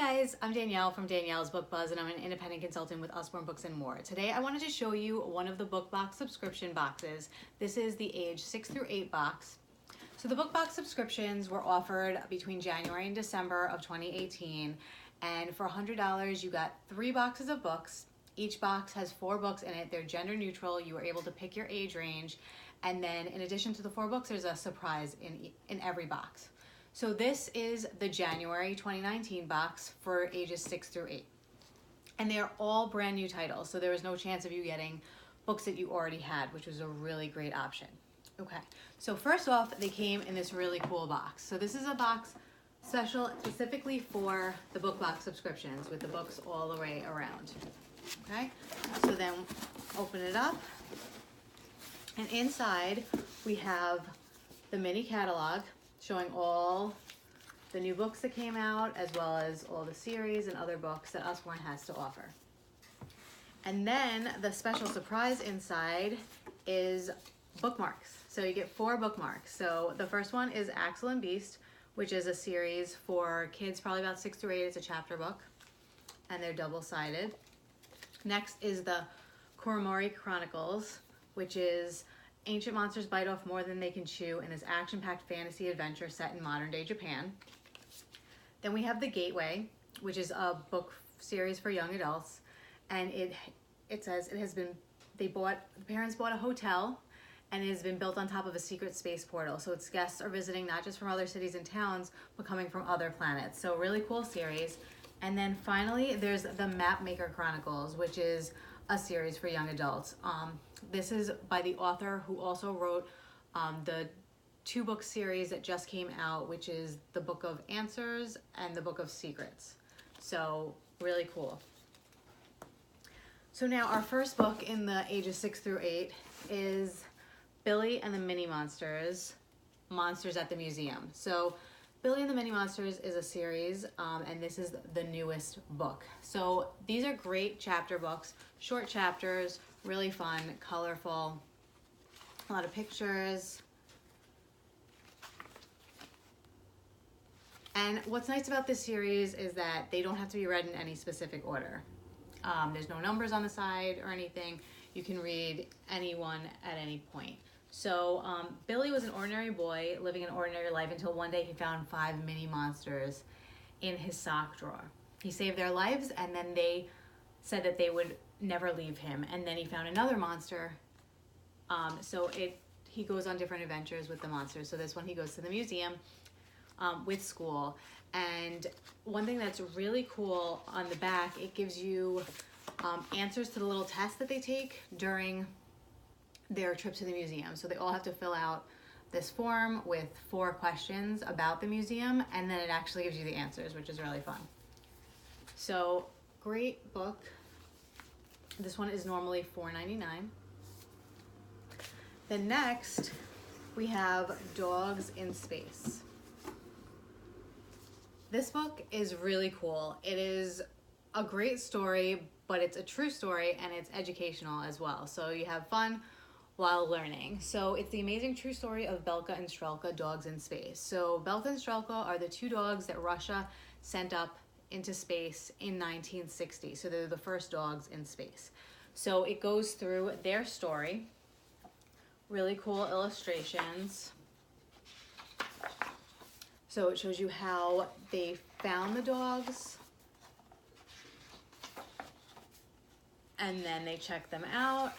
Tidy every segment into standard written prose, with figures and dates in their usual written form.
guys, I'm Danielle from Danielle's Book Buzz, and I'm an independent consultant with Usborne Books and More. Today I wanted to show you one of the book box subscription boxes. This is the age 6 through 8 box. So the book box subscriptions were offered between January and December of 2018, and for $100 you got 3 boxes of books. Each box has 4 books in it. They're gender neutral. You were able to pick your age range, and then in addition to the 4 books, there's a surprise in every box. So this is the January 2019 box for ages 6 through 8. And they are all brand new titles, so there was no chance of you getting books that you already had, which was a really great option. Okay, so first off, they came in this really cool box. So this is a box specifically for the book box subscriptions with the books all the way around. Okay, so then open it up, and inside we have the mini catalog showing all the new books that came out, as well as all the series and other books that Usborne has to offer. And then the special surprise inside is bookmarks. So you get 4 bookmarks. So the first one is Axel and Beast, which is a series for kids probably about 6 through 8. It's a chapter book, and they're double-sided. Next is the Koromori Chronicles, which is ancient monsters bite off more than they can chew, and is action-packed fantasy adventure set in modern-day Japan. Then we have The Gateway, which is a book series for young adults, and it says it has been, the parents bought a hotel, and it has been built on top of a secret space portal. So its guests are visiting not just from other cities and towns, but coming from other planets. So really cool series. And then finally, there's the Mapmaker Chronicles, which is a series for young adults. This is by the author who also wrote the 2-book series that just came out, which is the Book of Answers and the Book of Secrets. So really cool. So now our first book in the ages 6 through 8 is Billy and the Mini Monsters, Monsters at the Museum. So Billy and the Mini Monsters is a series, and this is the newest book. So these are great chapter books, short chapters, really fun, colorful, a lot of pictures. And what's nice about this series is that they don't have to be read in any specific order. There's no numbers on the side or anything. You can read any one at any point. So Billy was an ordinary boy living an ordinary life until one day he found 5 mini monsters in his sock drawer. He saved their lives, and then they said that they would never leave him. And then he found another monster. He goes on different adventures with the monsters. So this one, he goes to the museum with school. And one thing that's really cool on the back, it gives you answers to the little tests that they take during their trip to the museum. So they all have to fill out this form with 4 questions about the museum, and then it actually gives you the answers, which is really fun. So great book. This one is normally $4.99. Then next we have Dogs in Space. This book is really cool. It is a great story, but it's a true story, and it's educational as well. So you have fun while learning. So it's the amazing true story of Belka and Strelka, dogs in space. So Belka and Strelka are the 2 dogs that Russia sent up into space in 1960. So they're the first dogs in space. So it goes through their story. Really cool illustrations. So it shows you how they found the dogs, and then they check them out,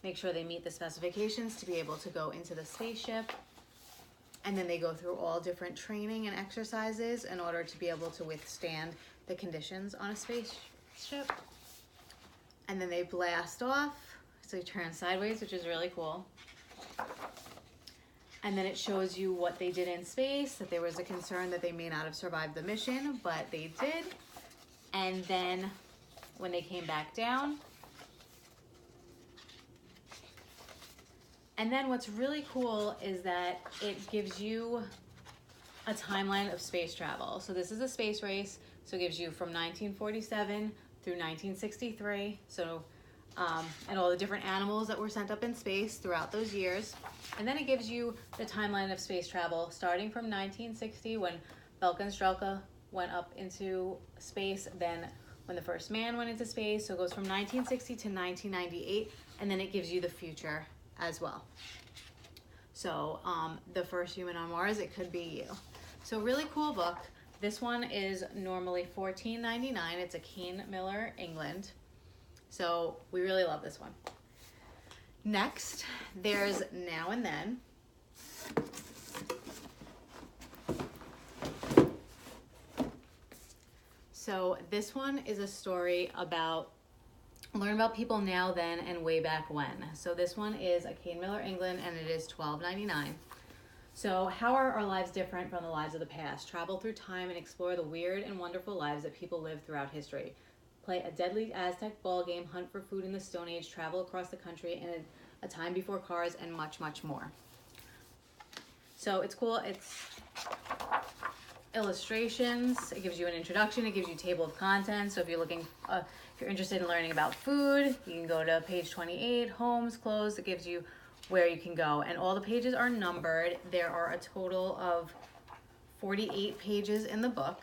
make sure they meet the specifications to be able to go into the spaceship, and then they go through all different training and exercises in order to be able to withstand the conditions on a spaceship. And then they blast off, so they turn sideways, which is really cool. And then it shows you what they did in space, that there was a concern that they may not have survived the mission, but they did. And then when they came back down. And then what's really cool is that it gives you a timeline of space travel. So this is a space race, so it gives you from 1947 through 1963. So and all the different animals that were sent up in space throughout those years. And then it gives you the timeline of space travel starting from 1960 when Belka and Strelka went up into space than when the first man went into space. So it goes from 1960 to 1998, and then it gives you the future as well. So the first human on Mars, it could be you. So really cool book. This one is normally $14.99. It's a Kane Miller, England. So we really love this one. Next, there's Now and Then. So this one is a story about, learn about people now, then, and way back when. So this one is a Kane Miller, England, and it is $12.99. So how are our lives different from the lives of the past? Travel through time and explore the weird and wonderful lives that people lived throughout history. Play a deadly Aztec ball game, hunt for food in the Stone Age, travel across the country in a time before cars, and much, much more. So it's cool. It's illustrations. It gives you an introduction. It gives you a table of contents. So if you're looking, if you're interested in learning about food, you can go to page 28, homes, clothes. It gives you where you can go, and all the pages are numbered. There are a total of 48 pages in the book.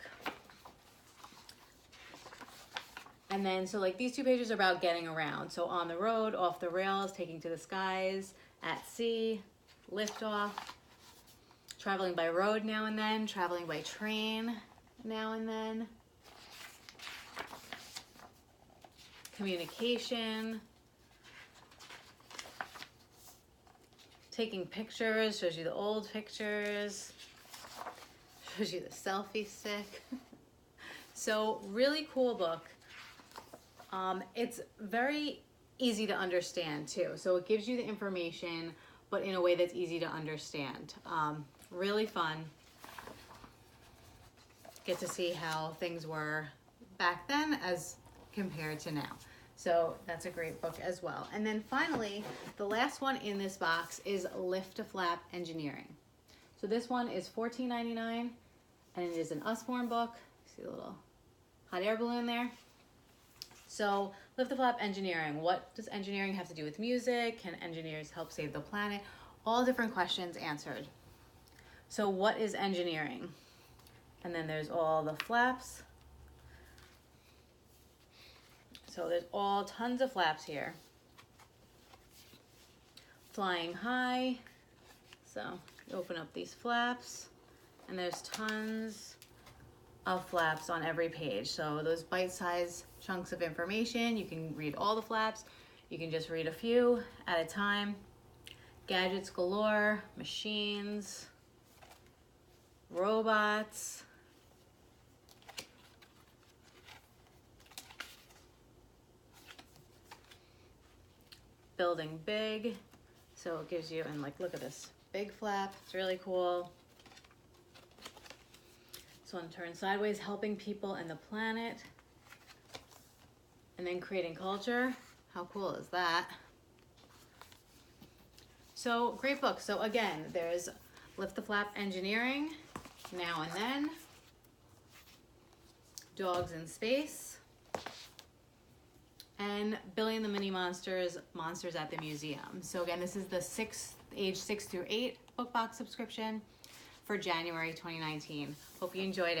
And then, so like these two pages are about getting around. So on the road, off the rails, taking to the skies, at sea, liftoff, traveling by road now and then, traveling by train now and then, communication, taking pictures, shows you the old pictures, shows you the selfie stick. So really cool book. It's very easy to understand too. So it gives you the information, but in a way that's easy to understand. Really fun. Get to see how things were back then as compared to now. So that's a great book as well. And then finally, the last one in this box is Lift to Flap Engineering. So this one is $14.99, and it is an Usborne book. See the little hot air balloon there? So Lift to Flap Engineering. What does engineering have to do with music? Can engineers help save the planet? All different questions answered. So what is engineering? And then there's all the flaps. So there's all tons of flaps here. Flying high. So you open up these flaps, and there's tons of flaps on every page. So those bite-sized chunks of information, you can read all the flaps. You can just read a few at a time. Gadgets galore, machines, robots, building big. So it gives you, and like, look at this big flap. It's really cool. This one turns sideways, helping people and the planet. And then creating culture. How cool is that? So great book. So again, there's Lift the Flap Engineering, Now and Then, Dogs in Space, and Billy and the Mini Monsters, Monsters at the Museum. So again, this is the age 6 through 8 book box subscription for January 2019. Hope you enjoyed it.